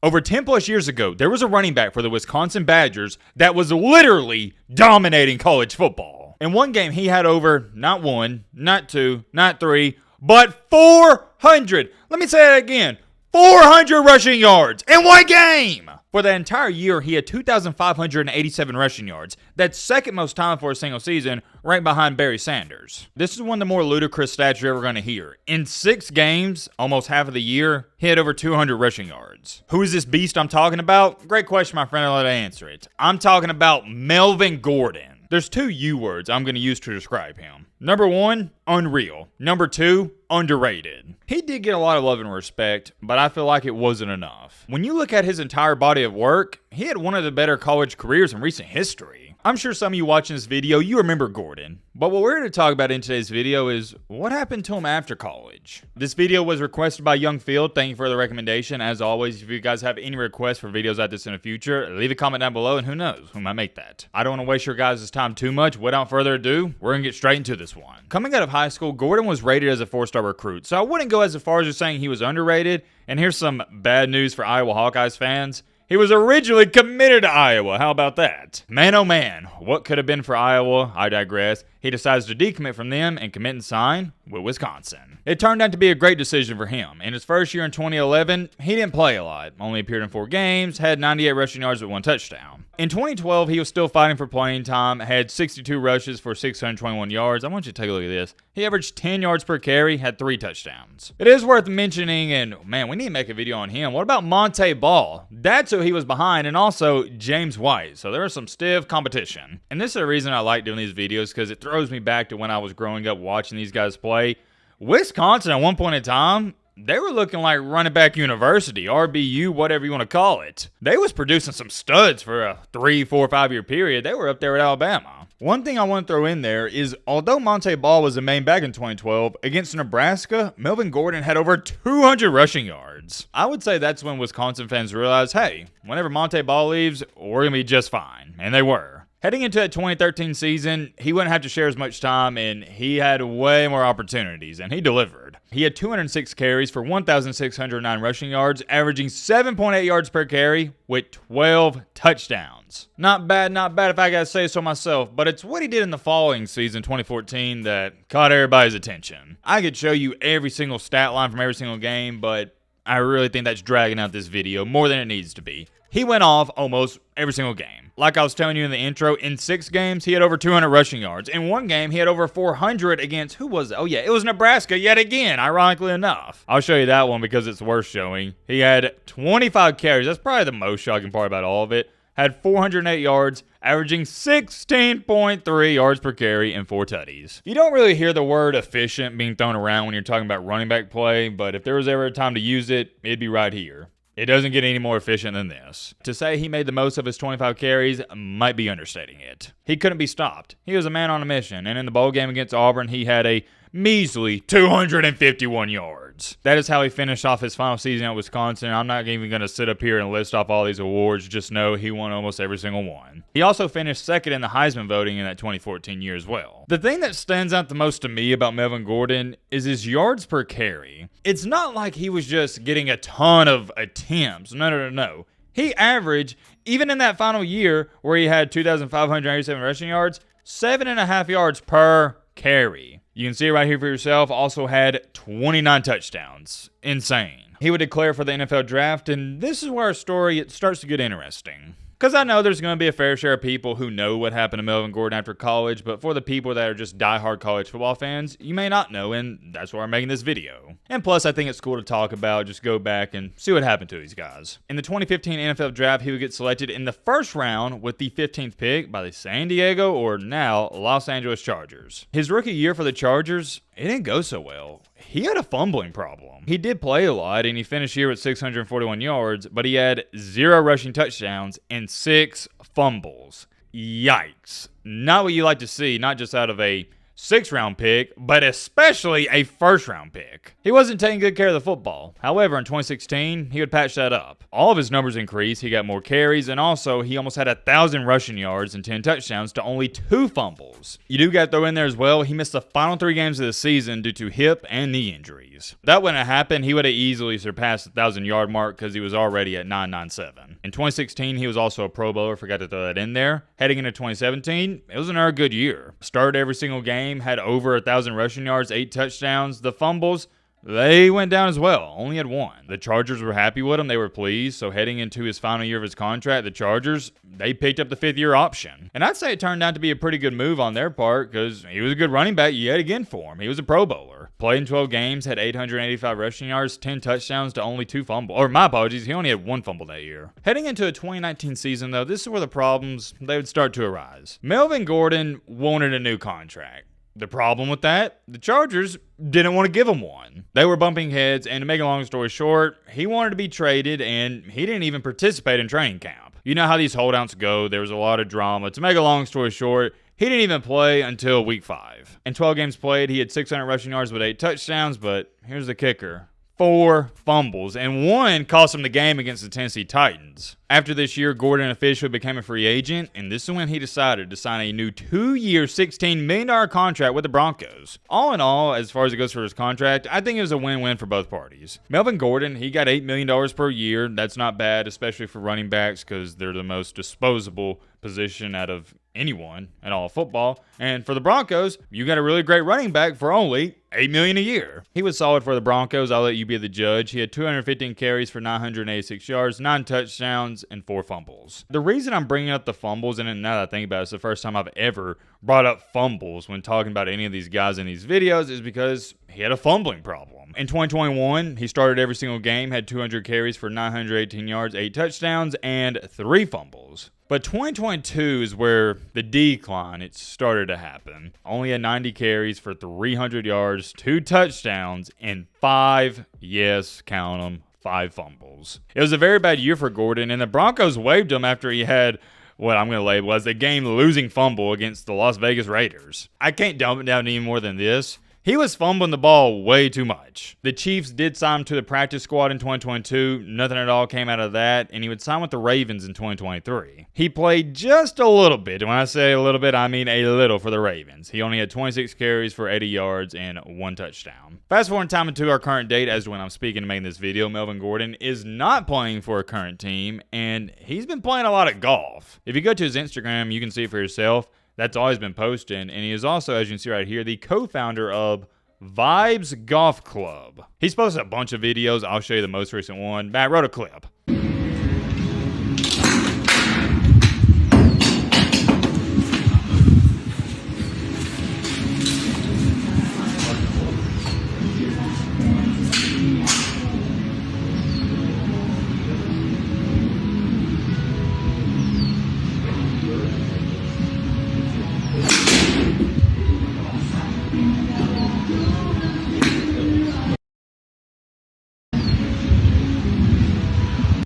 Over 10 plus years ago, there was a running back for the Wisconsin Badgers that was literally dominating college football. In one game, he had over not one, not two, not three, but 400. Let me say that again. 400 rushing yards in one game. For the entire year, he had 2,587 rushing yards. That's second most time for a single season, right behind Barry Sanders. This is one of the more ludicrous stats you're ever going to hear. In 6 games, almost half of the year, he had over 200 rushing yards. Who is this beast I'm talking about? Great question, my friend. I'll let you answer it. I'm talking about Melvin Gordan. There's 2 U words I'm going to use to describe him. Number 1, unreal. Number 2, underrated. He did get a lot of love and respect, but I feel like it wasn't enough. When you look at his entire body of work, he had one of the better college careers in recent history. I'm sure some of you watching this video, you remember Gordan. But what we're going to talk about in today's video is what happened to him after college. This video was requested by Young Field. Thank you for the recommendation. As always, if you guys have any requests for videos like this in the future, leave a comment down below and who knows, who might make that. I don't want to waste your guys' time too much. Without further ado, we're going to get straight into this one. Coming out of high school, Gordan was rated as a 4-star recruit, so I wouldn't go as far as just saying he was underrated. And here's some bad news for Iowa Hawkeyes fans. He was originally committed to Iowa. How about that? Man, oh man, what could have been for Iowa? I digress. He decides to decommit from them and commit and sign with Wisconsin. It turned out to be a great decision for him. In his first year in 2011, he didn't play a lot. Only appeared in 4 games, had 98 rushing yards with 1 touchdown. In 2012, he was still fighting for playing time, had 62 rushes for 621 yards. I want you to take a look at this. He averaged 10 yards per carry, had 3 touchdowns. It is worth mentioning, and man, we need to make a video on him. What about Monte Ball? That's who he was behind, and also James White. So there was some stiff competition. And this is the reason I like doing these videos, because it throws me back to when I was growing up watching these guys play. Wisconsin, at one point in time, they were looking like running back university, RBU, whatever you want to call it. They was producing some studs for a 3, 4, 5 year period. They were up there at Alabama. One thing I want to throw in there is, although Monte Ball was the main back in 2012, against Nebraska, Melvin Gordan had over 200 rushing yards. I would say that's when Wisconsin fans realized, hey, whenever Monte Ball leaves, we're going to be just fine. And they were. Heading into that 2013 season, he wouldn't have to share as much time, and he had way more opportunities, and he delivered. He had 206 carries for 1,609 rushing yards, averaging 7.8 yards per carry with 12 touchdowns. Not bad if I gotta say so myself, but it's what he did in the following season, 2014, that caught everybody's attention. I could show you every single stat line from every single game, but I really think that's dragging out this video more than it needs to be. He went off almost every single game. Like I was telling you in the intro, in 6 games, he had over 200 rushing yards. In one game, he had over 400 against, who was it? Oh yeah, it was Nebraska yet again, ironically enough. I'll show you that one because it's worth showing. He had 25 carries. That's probably the most shocking part about all of it. Had 408 yards, averaging 16.3 yards per carry and 4 tutties. You don't really hear the word efficient being thrown around when you're talking about running back play, but if there was ever a time to use it, it'd be right here. It doesn't get any more efficient than this. To say he made the most of his 25 carries might be understating it. He couldn't be stopped. He was a man on a mission, and in the bowl game against Auburn, he had a measly 251 yards. That is how he finished off his final season at Wisconsin. I'm not even going to sit up here and list off all these awards. Just know he won almost every single one. He also finished second in the Heisman voting in that 2014 year as well. The thing that stands out the most to me about Melvin Gordan is his yards per carry. It's not like he was just getting a ton of attempts. No. He averaged, even in that final year where he had 2,587 rushing yards, 7.5 yards per carry. You can see it right here for yourself. Also had 29 touchdowns. Insane. He would declare for the NFL draft, and this is where our story starts to get interesting. Because I know there's going to be a fair share of people who know what happened to Melvin Gordan after college, but for the people that are just diehard college football fans, you may not know, and that's why I'm making this video. And plus, I think it's cool to talk about, just go back and see what happened to these guys. In the 2015 NFL Draft, he would get selected in the first round with the 15th pick by the San Diego, or now Los Angeles Chargers. His rookie year for the Chargers, it didn't go so well. He had a fumbling problem. He did play a lot, and he finished the year with 641 yards, but he had 0 rushing touchdowns and 6 fumbles. Yikes. Not what you like to see, not just out of a 6th-round pick, but especially a 1st-round pick. He wasn't taking good care of the football. However, in 2016, he would patch that up. All of his numbers increased. He got more carries, and also he almost had 1,000 rushing yards and 10 touchdowns to only 2 fumbles. You do got to throw in there as well, he missed the final 3 games of the season due to hip and knee injuries. If that wouldn't have happened, he would have easily surpassed the 1,000-yard mark because he was already at 997. In 2016, he was also a Pro Bowler. Forgot to throw that in there. Heading into 2017, it was another good year. Started every single game, had over 1,000 rushing yards, 8 touchdowns. The fumbles, they went down as well. Only had 1. The Chargers were happy with him. They were pleased. So heading into his final year of his contract, the Chargers, they picked up the 5th-year option. And I'd say it turned out to be a pretty good move on their part because he was a good running back yet again for him. He was a Pro Bowler. Played in 12 games, had 885 rushing yards, 10 touchdowns to only 2 fumbles. Or my apologies, he only had 1 fumble that year. Heading into a 2019 season, though, this is where the problems, they would start to arise. Melvin Gordan wanted a new contract. The problem with that, the Chargers didn't want to give him one. They were bumping heads, and to make a long story short, he wanted to be traded, and he didn't even participate in training camp. You know how these holdouts go. There was a lot of drama. To make a long story short, he didn't even play until week 5. In 12 games played, he had 600 rushing yards with 8 touchdowns, but here's the kicker. 4 fumbles, and 1 cost him the game against the Tennessee Titans. After this year, Gordan officially became a free agent, and this is when he decided to sign a new 2-year, $16 million contract with the Broncos. All in all, as far as it goes for his contract, I think it was a win-win for both parties. Melvin Gordan, he got $8 million per year. That's not bad, especially for running backs, because they're the most disposable position out of anyone in all of football. And for the Broncos, you got a really great running back for only $8 million a year. He was solid for the Broncos. I'll let you be the judge. He had 215 carries for 986 yards, 9 touchdowns, and 4 fumbles. The reason I'm bringing up the fumbles, and now that I think about it, it's the first time I've ever brought up fumbles when talking about any of these guys in these videos, is because he had a fumbling problem. In 2021, he started every single game, had 200 carries for 918 yards, 8 touchdowns, and 3 fumbles. But 2022 is where the decline, it started to happen. Only had 90 carries for 300 yards, 2 touchdowns, and 5, yes, count them, 5 fumbles. It was a very bad year for Gordan, and the Broncos waived him after he had what I'm going to label as a game-losing fumble against the Las Vegas Raiders. I can't dump it down any more than this. He was fumbling the ball way too much. The Chiefs did sign him to the practice squad in 2022. Nothing at all came out of that, and he would sign with the Ravens in 2023. He played just a little bit. And when I say a little bit, I mean a little for the Ravens. He only had 26 carries for 80 yards and 1 touchdown. Fast forward time into our current date, as when I'm speaking and making this video, Melvin Gordan is not playing for a current team, and he's been playing a lot of golf. If you go to his Instagram, you can see it for yourself. That's all he's been posting, and he is also, as you can see right here, the co-founder of Vibes Golf Club. He's posted a bunch of videos. I'll show you the most recent one. Matt wrote a clip.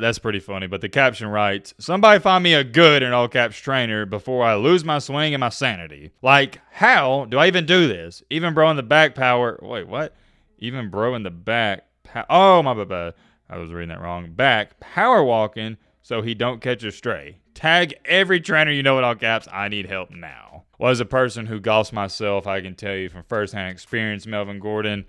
That's pretty funny, but the caption writes, "Somebody find me a good," in all caps, trainer before I lose my swing and my sanity. Like, how do I even do this? Even bro in the back power. Wait, what? Even bro in the back. Oh, my bad. I was reading that wrong. Back power walking so he don't catch a stray. Tag every trainer you know in all caps. I need help now. Well, as a person who golfs myself, I can tell you from firsthand experience, Melvin Gordan,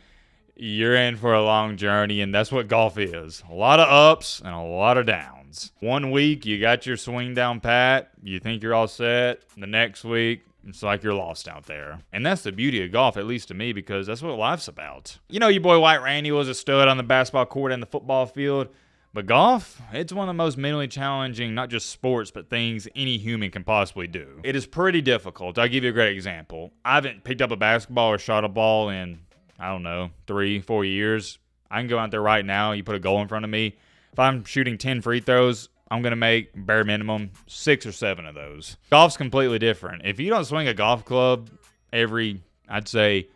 you're in for a long journey, and that's what golf is. A lot of ups and a lot of downs. One week, you got your swing down pat. You think you're all set. The next week, it's like you're lost out there. And that's the beauty of golf, at least to me, because that's what life's about. You know, your boy White Randy was a stud on the basketball court and the football field. But golf, it's one of the most mentally challenging, not just sports, but things any human can possibly do. It is pretty difficult. I'll give you a great example. I haven't picked up a basketball or shot a ball in, I don't know, 3-4 years. I can go out there right now. You put a goal in front of me. If I'm shooting 10 free throws, I'm going to make bare minimum 6 or 7 of those. Golf's completely different. If you don't swing a golf club every, I'd say,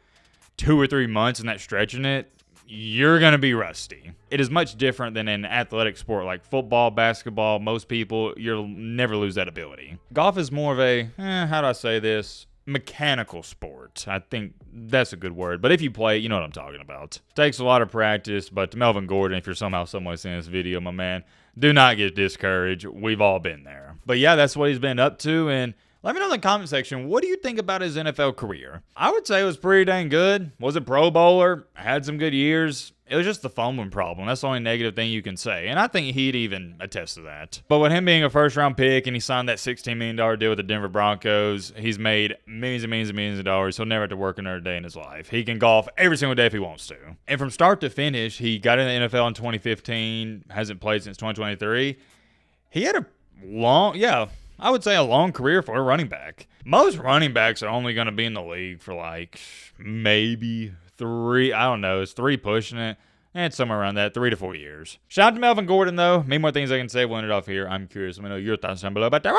2 or 3 months and that's stretching it, you're going to be rusty. It is much different than an athletic sport like football, basketball. Most people, you'll never lose that ability. Golf is more of a, how do I say this? mechanical sport. I think that's a good word. But if you play, you know what I'm talking about. Takes a lot of practice, but to Melvin Gordan, if you're somehow somewhere seeing this video, my man, do not get discouraged. We've all been there. But yeah, that's what he's been up to, and let me know in the comment section, what do you think about his NFL career? I would say it was pretty dang good. Was a Pro Bowler, had some good years. It was just the fumbling problem. That's the only negative thing you can say, and I think he'd even attest to that. But with him being a first-round pick and he signed that $16 million deal with the Denver Broncos, he's made millions and millions and millions of dollars. He'll never have to work another day in his life. He can golf every single day if he wants to. And from start to finish, he got in the NFL in 2015, hasn't played since 2023. He had a I would say a long career for a running back. Most running backs are only going to be in the league for like maybe 3, I don't know, it's 3 pushing it. And it's somewhere around that, 3 to 4 years. Shout out to Melvin Gordan, though. Many more things I can say. We'll end it off here. I'm curious. Let me know your thoughts down below about that.